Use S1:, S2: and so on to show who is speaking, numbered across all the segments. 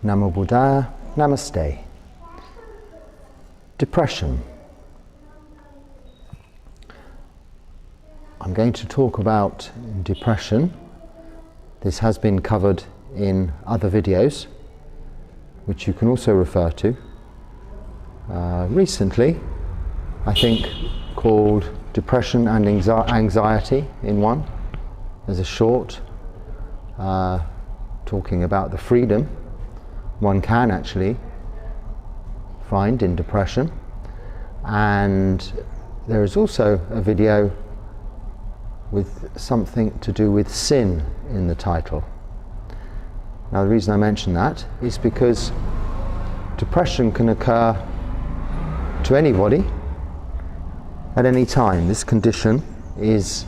S1: Namo Buddhaya, Namaste. Depression. I'm going to talk about depression. This has been covered in other videos, which you can also refer to. Recently, I think called Depression and Anxiety in one. There's a short talking about the freedom one can actually find in depression, and there is also a video with something to do with sin in the title. Now the reason I mention that is because depression can occur to anybody at any time. This condition is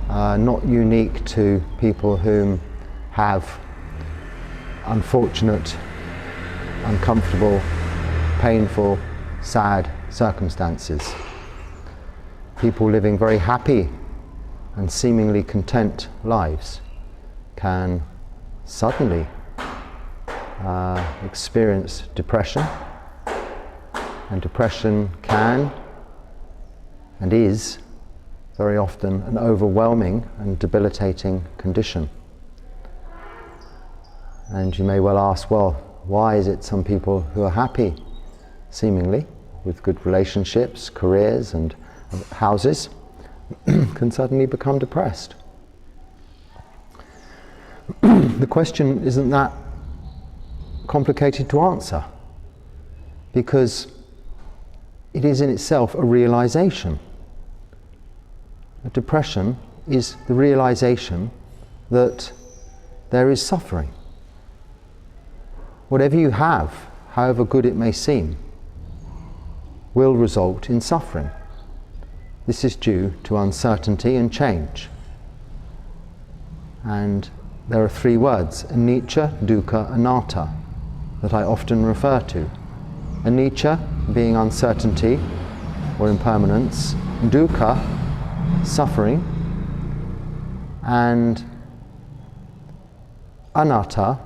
S1: not unique to people whom have unfortunate, uncomfortable, painful, sad circumstances. People living very happy and seemingly content lives can suddenly experience depression, and depression can and is very often an overwhelming and debilitating condition. And you may well ask, well, why is it some people who are happy, seemingly, with good relationships, careers and houses, can suddenly become depressed? The question isn't that complicated to answer, because it is in itself a realization. A depression is the realization that there is suffering. Whatever you have, however good it may seem, will result in suffering. This is due to uncertainty and change. And there are three words, anicca, dukkha, anatta, that I often refer to. Anicca being uncertainty or impermanence, dukkha, suffering, and anatta,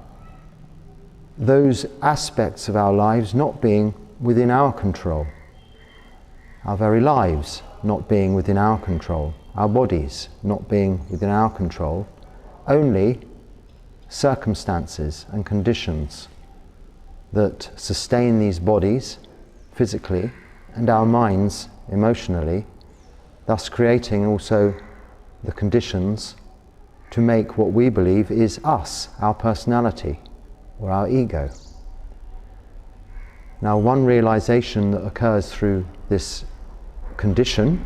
S1: those aspects of our lives not being within our control, our very lives not being within our control, our bodies not being within our control, only circumstances and conditions that sustain these bodies physically and our minds emotionally, thus creating also the conditions to make what we believe is us, our personality, or our ego. Now, one realization that occurs through this condition,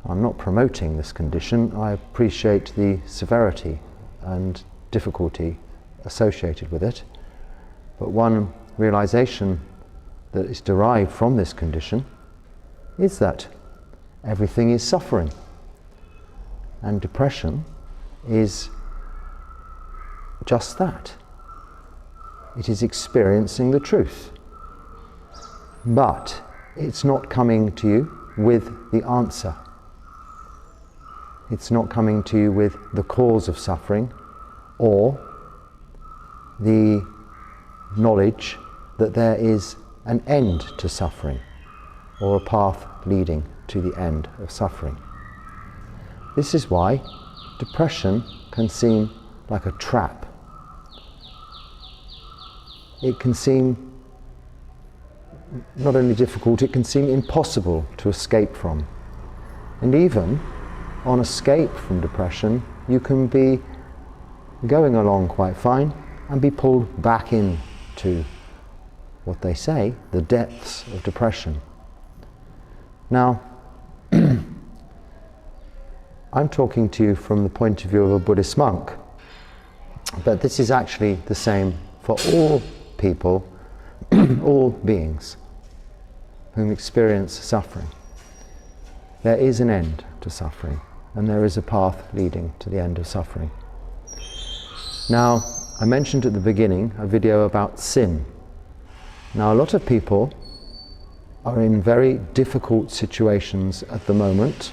S1: I'm not promoting this condition, I appreciate the severity and difficulty associated with it, but one realization that is derived from this condition is that everything is suffering, and depression is just that. It is experiencing the truth. But it's not coming to you with the answer. It's not coming to you with the cause of suffering or the knowledge that there is an end to suffering or a path leading to the end of suffering. This is why depression can seem like a trap. It can seem not only difficult, it can seem impossible to escape from. And even on escape from depression, you can be going along quite fine and be pulled back into what they say, the depths of depression. Now, I'm talking to you from the point of view of a Buddhist monk, but this is actually the same for all people, all beings whom experience suffering. There is an end to suffering, and there is a path leading to the end of suffering. Now, I mentioned at the beginning a video about sin. Now, a lot of people are in very difficult situations at the moment,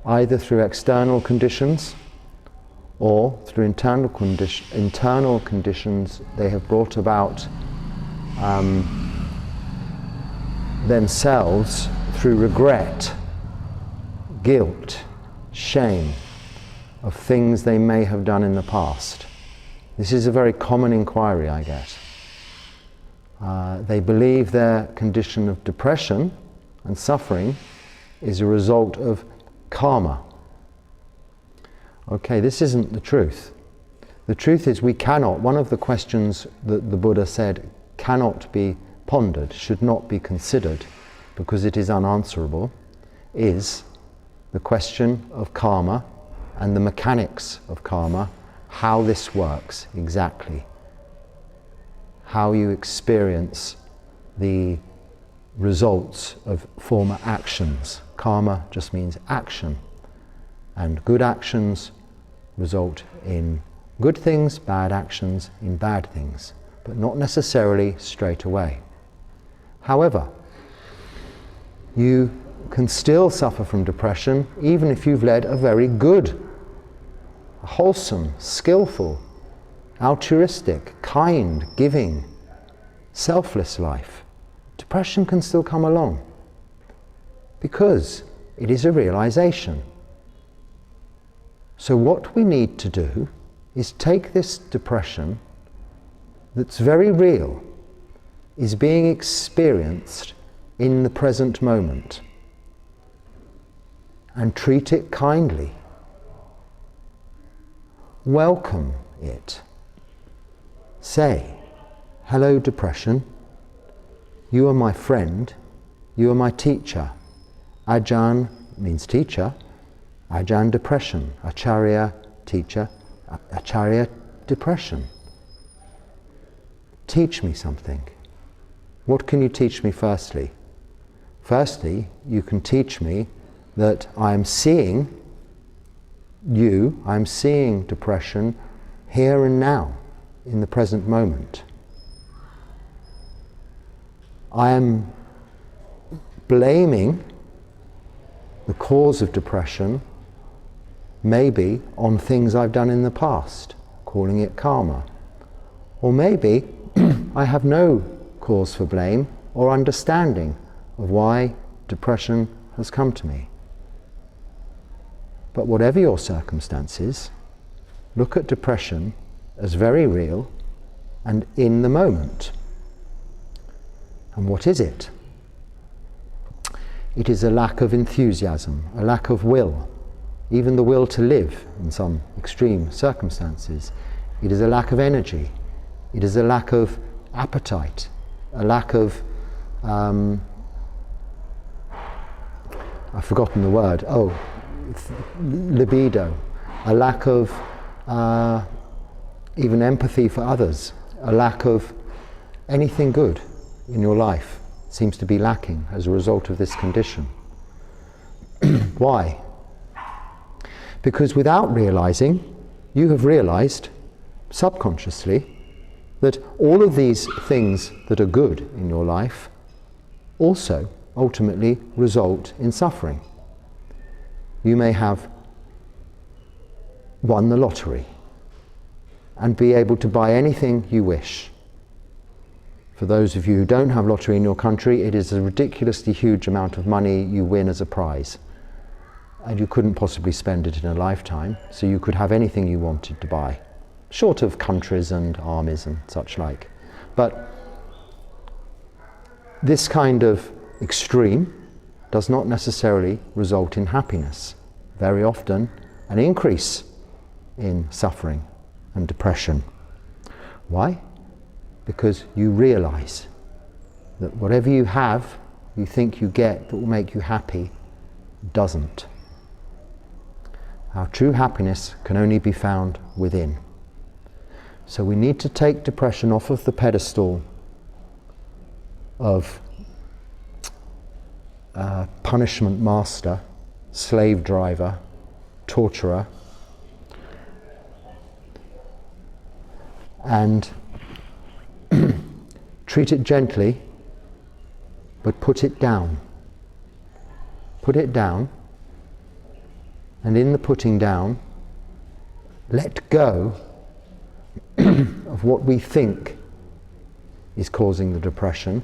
S1: either through external conditions or through internal conditions they have brought about themselves through regret, guilt, shame of things they may have done in the past. This is a very common inquiry I get. They believe their condition of depression and suffering is a result of karma. Okay, this isn't the truth. The truth is we cannot, one of the questions that the Buddha said cannot be pondered, should not be considered, because it is unanswerable, is the question of karma and the mechanics of karma, how this works exactly, how you experience the results of former actions. Karma just means action, and good actions result in good things, bad actions in bad things, but not necessarily straight away. However, you can still suffer from depression even if you've led a very good, wholesome, skillful, altruistic, kind, giving, selfless life. Depression can still come along because it is a realization. So what we need to do is take this depression that's very real, is being experienced in the present moment, and treat it kindly. Welcome it. Say, hello depression, you are my friend, you are my teacher. Ajahn means teacher, Ajahn depression, Acharya teacher, Acharya depression. Teach me something. What can you teach me firstly? Firstly, you can teach me that I am seeing I'm seeing depression here and now, in the present moment. I am blaming the cause of depression maybe on things I've done in the past, calling it karma. Or maybe I have no cause for blame or understanding of why depression has come to me. But whatever your circumstances, look at depression as very real and in the moment. And what is it? It is a lack of enthusiasm, a lack of will, even the will to live in some extreme circumstances. It is a lack of energy. It is a lack of appetite, a lack of, I've forgotten the word, libido, a lack of even empathy for others, a lack of anything good in your life seems to be lacking as a result of this condition. Why? Because without realizing, you have realized subconsciously that all of these things that are good in your life also ultimately result in suffering. You may have won the lottery and be able to buy anything you wish. For those of you who don't have lottery in your country, it is a ridiculously huge amount of money you win as a prize. And you couldn't possibly spend it in a lifetime, so you could have anything you wanted to buy, short of countries and armies and such like. But this kind of extreme does not necessarily result in happiness. Very often, an increase in suffering and depression. Why? Because you realize that whatever you have, you think you get that will make you happy, doesn't. Our true happiness can only be found within. So we need to take depression off of the pedestal of punishment master, slave driver, torturer, and treat it gently, but put it down. Put it down, and in the putting down, let go of what we think is causing the depression,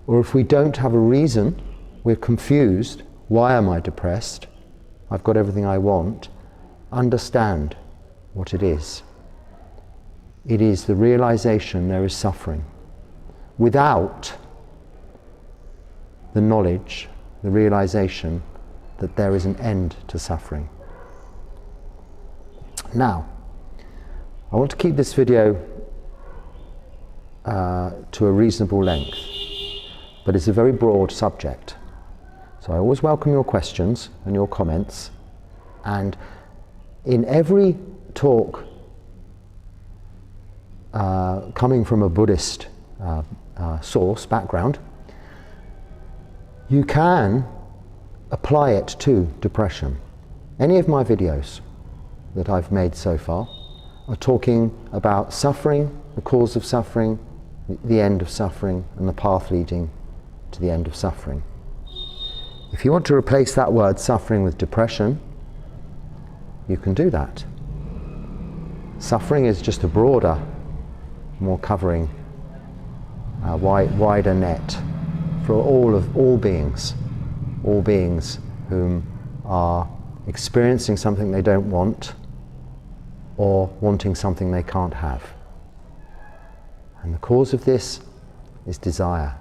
S1: or if we don't have a reason, we're confused, why am I depressed? I've got everything I want. Understand what it is. It is the realization there is suffering. Without the knowledge, the realization that there is an end to suffering. Now, I want to keep this video to a reasonable length, but it's a very broad subject. So I always welcome your questions and your comments, and in every talk coming from a Buddhist source, background, you can apply it to depression. Any of my videos that I've made so far are talking about suffering, the cause of suffering, the end of suffering, and the path leading to the end of suffering. If you want to replace that word suffering with depression, you can do that. Suffering is just a broader, more covering, wider net for all beings whom are experiencing something they don't want or wanting something they can't have. And the cause of this is desire.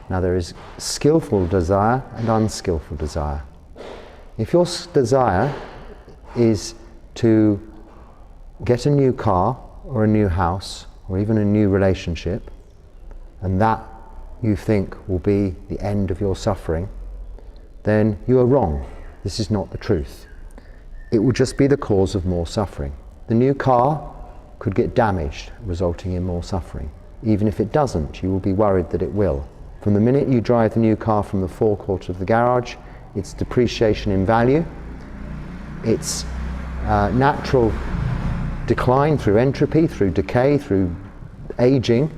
S1: Now there is skillful desire and unskillful desire. If your desire is to get a new car or a new house or even a new relationship, and that you think will be the end of your suffering, then you are wrong. This is not the truth. It will just be the cause of more suffering. The new car could get damaged, resulting in more suffering. Even if it doesn't, you will be worried that it will. From the minute you drive the new car from the forecourt of the garage, its depreciation in value, its natural decline through entropy, through decay, through aging,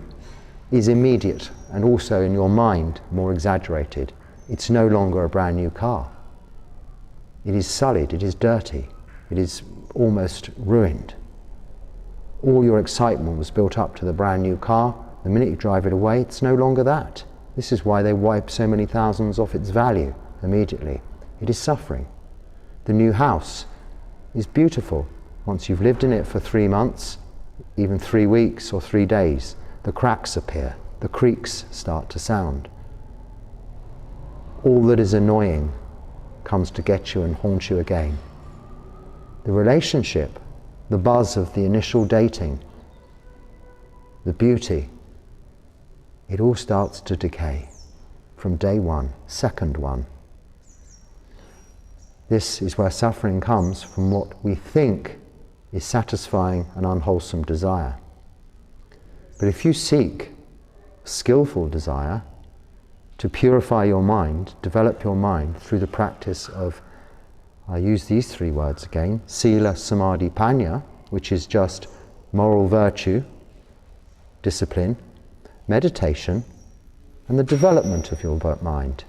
S1: is immediate, and also in your mind more exaggerated. It's no longer a brand new car. It is sullied, it is dirty, it is almost ruined. All your excitement was built up to the brand new car. The minute you drive it away, it's no longer that. This is why they wipe so many thousands off its value immediately. It is suffering. The new house is beautiful. Once you've lived in it for 3 months, even 3 weeks or 3 days, the cracks appear, the creaks start to sound. All that is annoying comes to get you and haunt you again. The relationship, the buzz of the initial dating, the beauty, it all starts to decay from day one, second one. This is where suffering comes from what we think is satisfying an unwholesome desire. But if you seek skillful desire to purify your mind, develop your mind through the practice of, I use these 3 words again, sila, samadhi, panya, which is just moral virtue, discipline, meditation, and the development of your mind,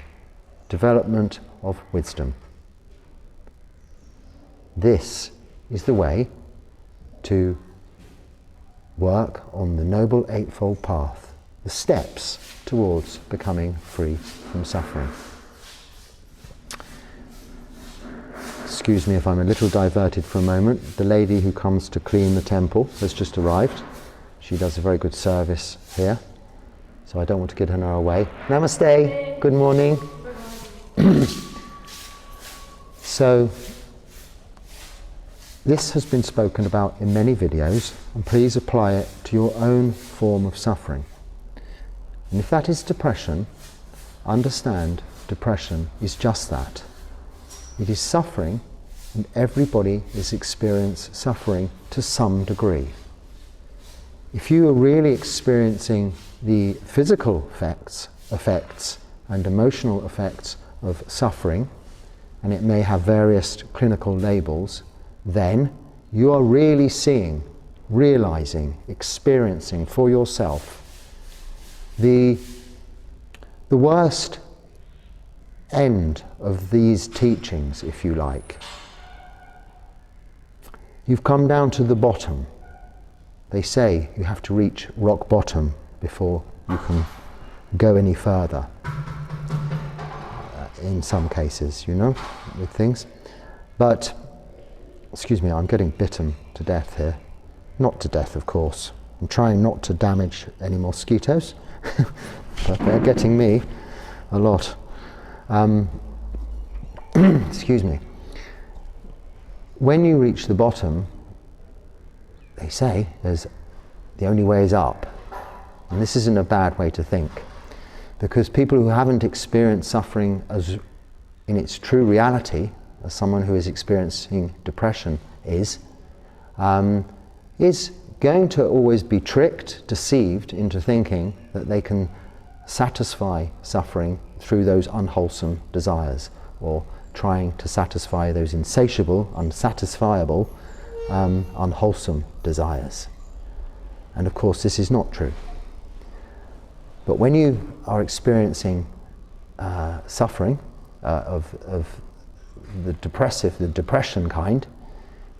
S1: development of wisdom. This is the way to work on the Noble Eightfold Path, the steps towards becoming free from suffering. Excuse me if I'm a little diverted for a moment. The lady who comes to clean the temple has just arrived. She does a very good service here, so I don't want to get her away. Namaste. Good morning. So, this has been spoken about in many videos, and please apply it to your own form of suffering. And if that is depression, understand depression is just that. It is suffering, and everybody is experiencing suffering to some degree. If you are really experiencing the physical effects and emotional effects of suffering, and it may have various clinical labels, then you are really seeing, realizing, experiencing for yourself the worst end of these teachings, if you like. You've come down to the bottom. They say you have to reach rock bottom before you can go any further. In some cases, you know, with things. But, excuse me, I'm getting bitten to death here. Not to death, of course. I'm trying not to damage any mosquitoes, but they're getting me a lot. Excuse me. When you reach the bottom, they say the only way is up. And this isn't a bad way to think, because people who haven't experienced suffering as in its true reality, as someone who is experiencing depression is going to always be tricked, deceived into thinking that they can satisfy suffering through those unwholesome desires, or trying to satisfy those insatiable, unsatisfiable, unwholesome desires. And of course this is not true. But when you are experiencing suffering of the depression kind,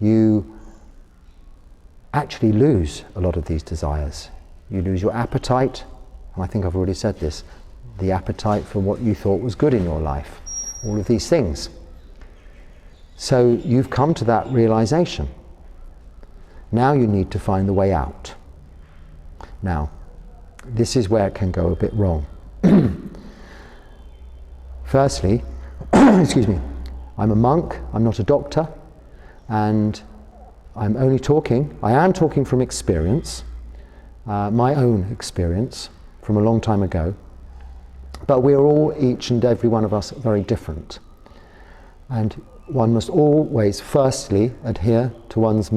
S1: you actually lose a lot of these desires. You lose your appetite, and I think I've already said this, the appetite for what you thought was good in your life, all of these things. So you've come to that realization. Now you need to find the way out. Now, this is where it can go a bit wrong. Firstly, excuse me, I'm a monk, I'm not a doctor, and I am talking from experience, my own experience from a long time ago, but we're all, each and every one of us, very different. And one must always firstly adhere to one's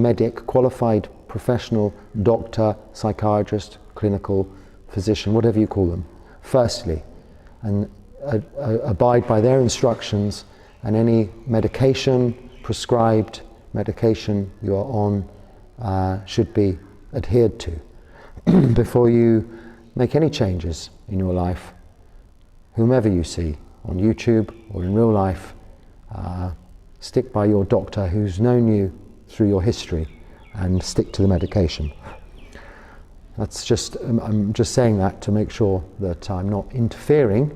S1: qualified professional doctor, psychiatrist, clinical physician, whatever you call them, firstly, and abide by their instructions, and any prescribed medication you are on should be adhered to before you make any changes in your life. Whomever you see on YouTube or in real life, stick by your doctor who's known you through your history, and stick to the medication. That's just, I'm just saying that to make sure that I'm not interfering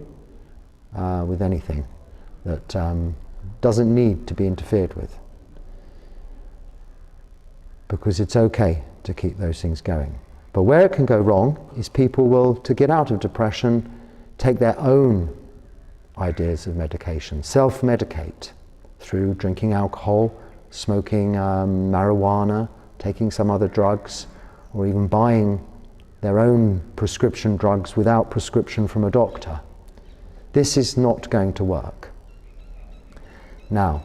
S1: with anything that doesn't need to be interfered with. Because it's okay to keep those things going. But where it can go wrong is people will, to get out of depression, take their own ideas of medication, self-medicate through drinking alcohol, smoking marijuana, taking some other drugs, or even buying their own prescription drugs without prescription from a doctor. This is not going to work. Now,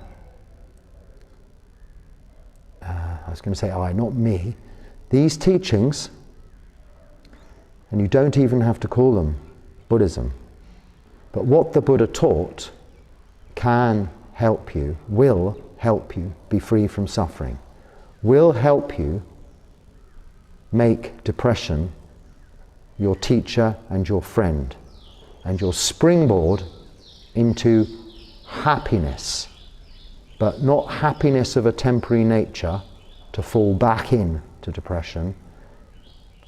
S1: I was going to say not me, these teachings, and you don't even have to call them Buddhism, but what the Buddha taught can help you, will help you be free from suffering, will help you make depression your teacher and your friend, and your springboard into happiness, but not happiness of a temporary nature to fall back into depression,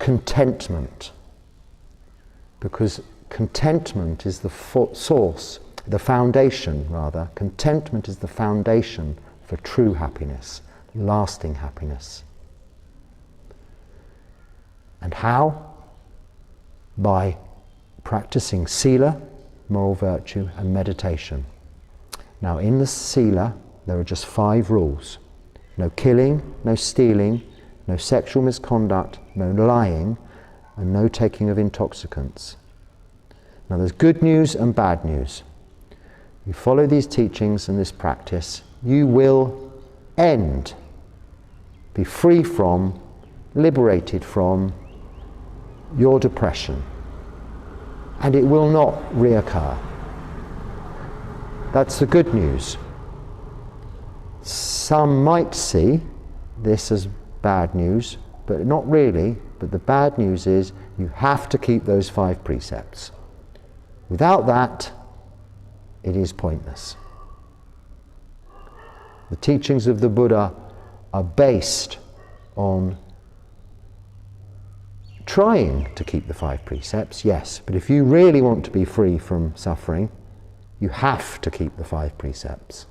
S1: contentment. Because contentment is the source, the foundation rather, contentment is the foundation for true happiness, lasting happiness. And how? By practicing sila, moral virtue, and meditation. Now in the sila, there are just 5 rules. No killing, no stealing, no sexual misconduct, no lying, and no taking of intoxicants. Now there's good news and bad news. You follow these teachings and this practice, you will be free from, liberated from your depression, and it will not reoccur. That's the good news. Some might see this as bad news, but not really. But the bad news is you have to keep those 5 precepts. Without that, it is pointless. The teachings of the Buddha are based on trying to keep the 5 precepts, yes, but if you really want to be free from suffering, you have to keep the 5 precepts.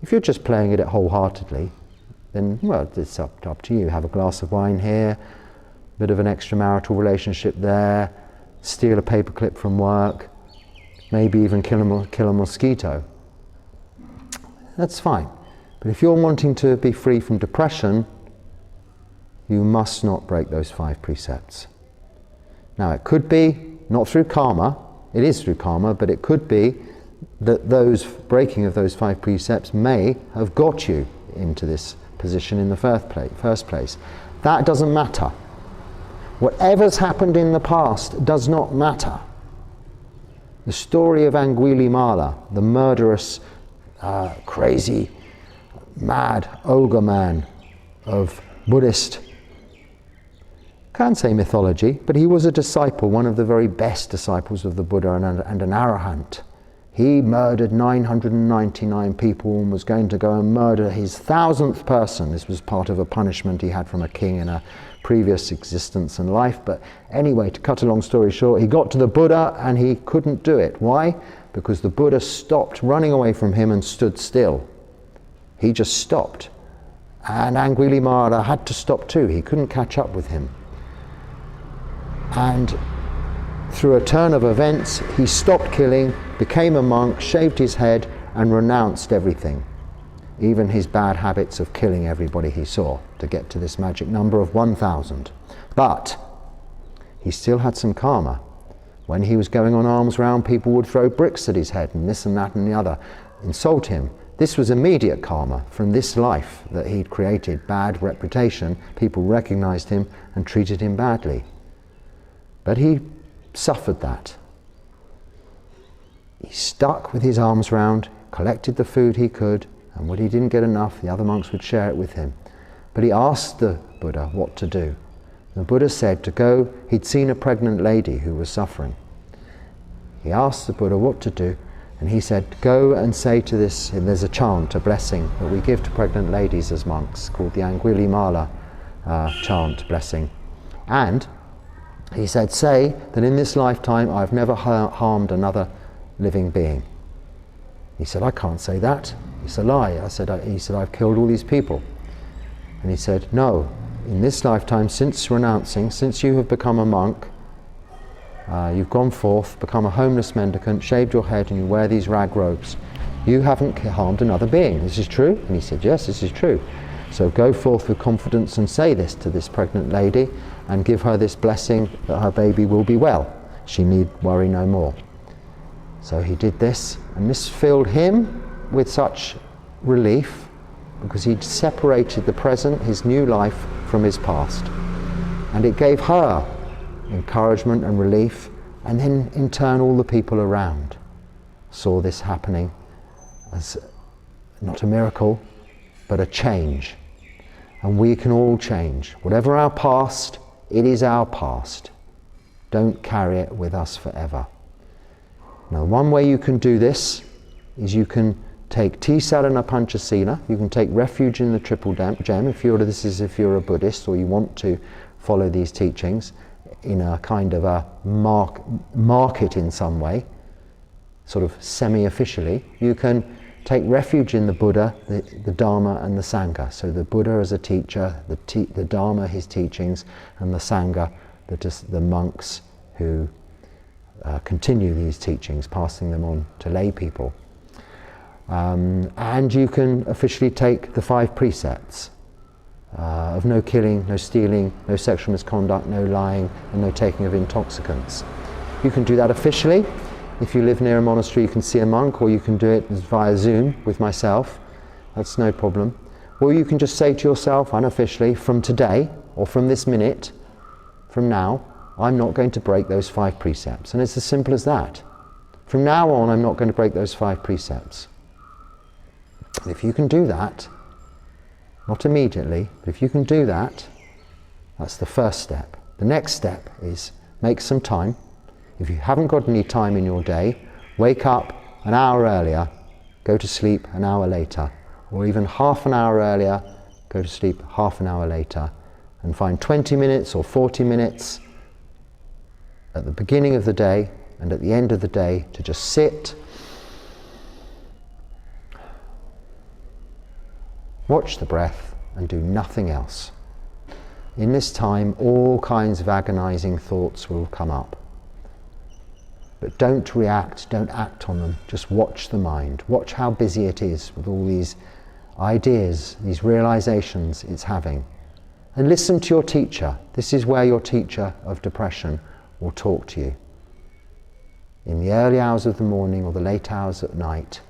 S1: If you're just playing at it wholeheartedly, then, well, it's up to you. Have a glass of wine here, a bit of an extramarital relationship there, steal a paperclip from work, maybe even kill a mosquito. That's fine. But if you're wanting to be free from depression, you must not break those 5 precepts. Now, it could be not through karma, it is through karma, but it could be that those breaking of those 5 precepts may have got you into this position in the first place. That doesn't matter. Whatever's happened in the past does not matter. The story of Angulimala, the murderous, crazy, mad ogre man of Buddhist, can't say mythology, but he was a disciple, one of the very best disciples of the Buddha and an arahant. He murdered 999 people and was going to go and murder his 1000th person. This was part of a punishment he had from a king in a previous existence and life. But anyway, to cut a long story short, he got to the Buddha and he couldn't do it. Why? Because the Buddha stopped running away from him and stood still. He just stopped. And Angulimala had to stop too. He couldn't catch up with him. And through a turn of events, he stopped killing, became a monk, shaved his head, and renounced everything, even his bad habits of killing everybody he saw, to get to this magic number of 1,000. But he still had some karma. When he was going on alms round, people would throw bricks at his head, and this and that and the other, insult him. This was immediate karma from this life that he'd created, bad reputation. People recognized him and treated him badly. But he suffered that. He stuck with his arms round, collected the food he could, and when he didn't get enough, the other monks would share it with him. But he asked the Buddha what to do. The Buddha said to go, he'd seen a pregnant lady who was suffering. He asked the Buddha what to do, and he said, go and say to this, and there's a chant, a blessing that we give to pregnant ladies as monks, called the Angulimala chant, blessing. And he said, say that in this lifetime I've never harmed another living being. He said, I can't say that. It's a lie. He said, I've killed all these people. And he said, no, in this lifetime, since renouncing, since you have become a monk, you've gone forth, become a homeless mendicant, shaved your head, and you wear these rag robes, you haven't harmed another being. This is true? And he said, yes, this is true. So go forth with confidence and say this to this pregnant lady and give her this blessing that her baby will be well. She need worry no more. So he did this, and this filled him with such relief because he'd separated the present, his new life, from his past. And it gave her encouragement and relief, and then in turn all the people around saw this happening as not a miracle, but a change. And we can all change. Whatever our past, it is our past. Don't carry it with us forever. Now, one way you can do this is you can take Tisarana Panchasila, you can take refuge in the Triple Gem, if you're a Buddhist or you want to follow these teachings in a kind of a market in some way, sort of semi-officially. You can take refuge in the Buddha, the Dharma and the Sangha. So the Buddha as a teacher, the Dharma, his teachings, and the Sangha, the monks who continue these teachings, passing them on to lay people. And you can officially take the 5 precepts of no killing, no stealing, no sexual misconduct, no lying, and no taking of intoxicants. You can do that officially. If you live near a monastery, you can see a monk, or you can do it via Zoom with myself. That's no problem. Or you can just say to yourself unofficially, from today, or from this minute, from now, I'm not going to break those 5 precepts. And it's as simple as that. From now on, I'm not going to break those 5 precepts. And if you can do that, not immediately, but if you can do that, that's the first step. The next step is make some time. If you haven't got any time in your day, wake up an hour earlier, go to sleep an hour later. or even half an hour earlier, go to sleep half an hour later, and find 20 minutes or 40 minutes at the beginning of the day and at the end of the day to just sit, watch the breath, and do nothing else. In this time, all kinds of agonizing thoughts will come up. But don't react, don't act on them, just watch the mind. Watch how busy it is with all these ideas, these realizations it's having. And listen to your teacher. This is where your teacher of depression will talk to you. In the early hours of the morning or the late hours at night,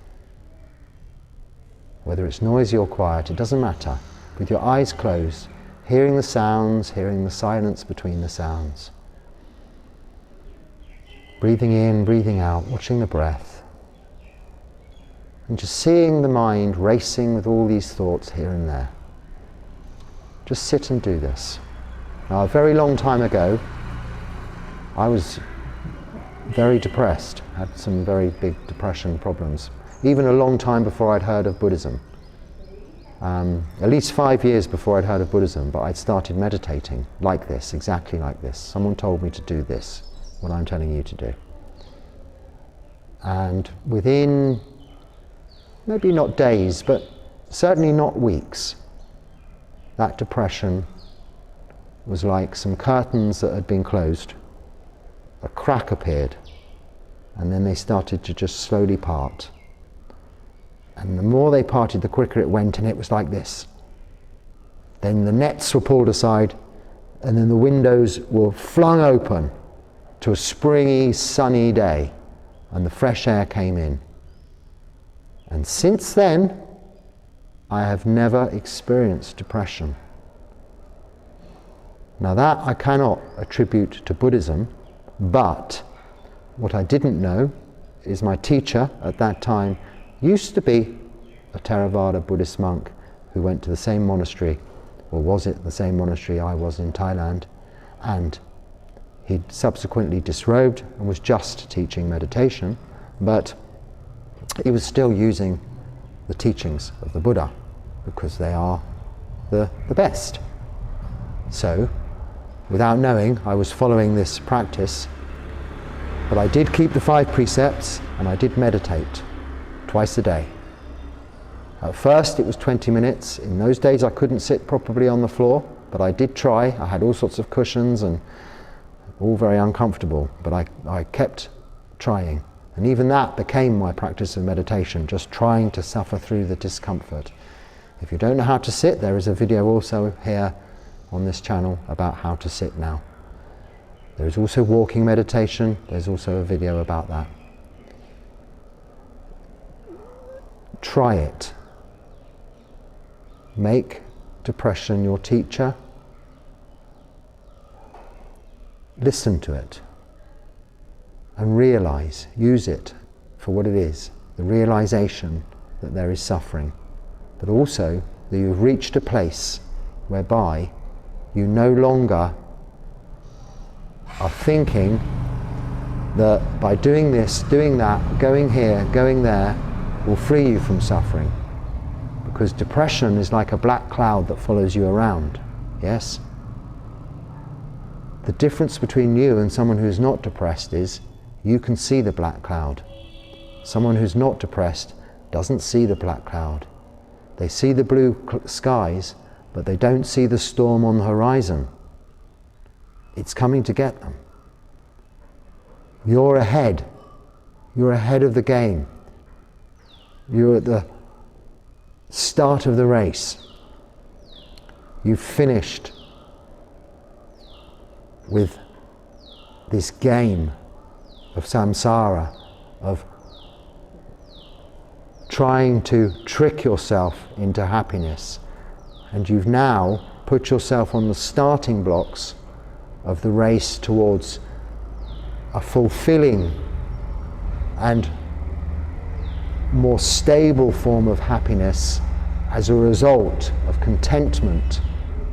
S1: whether it's noisy or quiet, it doesn't matter. With your eyes closed, hearing the sounds, hearing the silence between the sounds. Breathing in, breathing out, watching the breath. And just seeing the mind racing with all these thoughts here and there. Just sit and do this. Now, a very long time ago, I was very depressed, had some very big depression problems. Even a long time before I'd heard of Buddhism. At least 5 years before I'd heard of Buddhism, but I'd started meditating like this, exactly like this. Someone told me to do this, what I'm telling you to do. And within, maybe not days, but certainly not weeks, that depression was like some curtains that had been closed. A crack appeared, and then they started to just slowly part. And the more they parted, the quicker it went, and it was like this. Then the nets were pulled aside, and then the windows were flung open to a springy, sunny day, and the fresh air came in. And since then, I have never experienced depression. Now that I cannot attribute to Buddhism, but what I didn't know is my teacher at that time used to be a Theravada Buddhist monk who went to the same monastery, or was it the same monastery I was in Thailand, and he subsequently disrobed and was just teaching meditation, but he was still using the teachings of the Buddha because they are the best. So, without knowing, I was following this practice, but I did keep the 5 precepts and I did meditate twice a day. At first it was 20 minutes. In those days I couldn't sit properly on the floor, but I did try. I had all sorts of cushions and all very uncomfortable, but I kept trying. And even that became my practice of meditation, just trying to suffer through the discomfort. If you don't know how to sit, there is a video also here on this channel about how to sit now. There is also walking meditation. There's also a video about that. Try it. Make depression your teacher. Listen to it and realize, use it for what it is, the realization that there is suffering, but also that you've reached a place whereby you no longer are thinking that by doing this, doing that, going here, going there, will free you from suffering. Because depression is like a black cloud that follows you around, yes? The difference between you and someone who's not depressed is you can see the black cloud. Someone who's not depressed doesn't see the black cloud. They see the blue skies, but they don't see the storm on the horizon. It's coming to get them. You're ahead. You're ahead of the game. You're at the start of the race. You've finished with this game of samsara, of trying to trick yourself into happiness, and you've now put yourself on the starting blocks of the race towards a fulfilling and more stable form of happiness as a result of contentment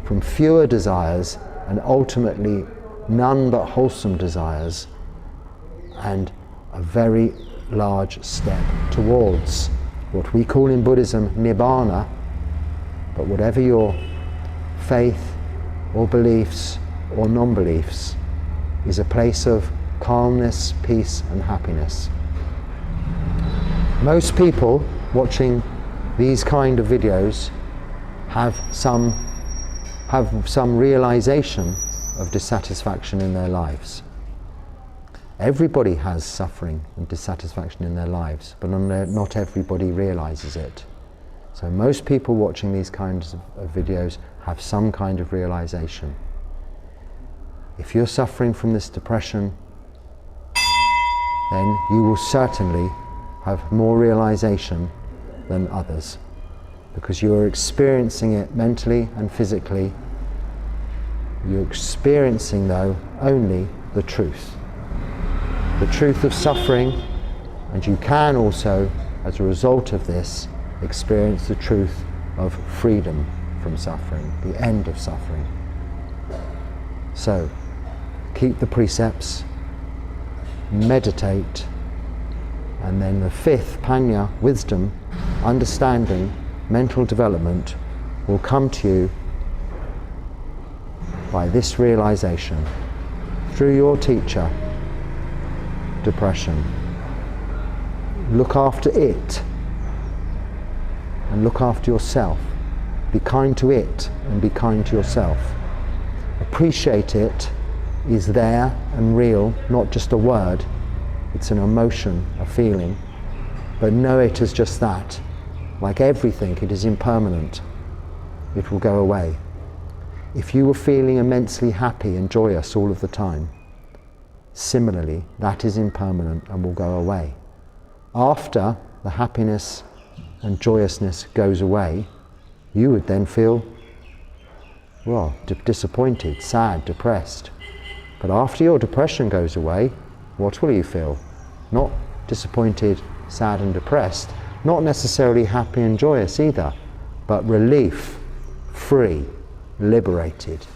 S1: from fewer desires and ultimately none but wholesome desires, and a very large step towards what we call in Buddhism Nibbana, but whatever your faith or beliefs or non-beliefs, is a place of calmness, peace and happiness. Most people watching these kind of videos have some realization of dissatisfaction in their lives. Everybody has suffering and dissatisfaction in their lives, but not everybody realizes it. So most people watching these kinds of videos have some kind of realization. If you're suffering from this depression, then you will certainly have more realization than others, because you are experiencing it mentally and physically. You're experiencing, though, only the truth of suffering, and you can also, as a result of this, experience the truth of freedom from suffering, the end of suffering. So, keep the precepts, meditate, and then the fifth, panya, wisdom, understanding, mental development, will come to you by this realization, through your teacher, depression. Look after it, and look after yourself. Be kind to it, and be kind to yourself. Appreciate it is there and real, not just a word. It's an emotion, a feeling. But know it as just that. Like everything, it is impermanent. It will go away. If you were feeling immensely happy and joyous all of the time, similarly, that is impermanent and will go away. After the happiness and joyousness goes away, you would then feel, well, disappointed, sad, depressed. But after your depression goes away, what will you feel? Not disappointed, sad and depressed, not necessarily happy and joyous either, but relief, free, liberated,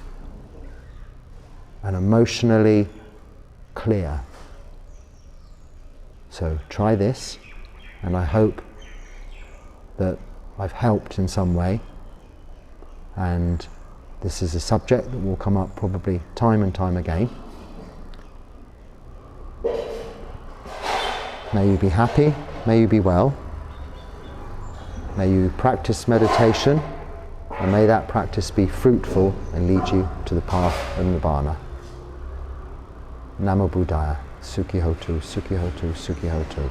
S1: and emotionally clear. So try this, and I hope that I've helped in some way, and this is a subject that will come up probably time and time again. May you be happy, may you be well, may you practice meditation, and may that practice be fruitful and lead you to the path of Nibbana. Namo Buddhaya, Sukhi Hotu, Sukhi Hotu, Sukhi Hotu.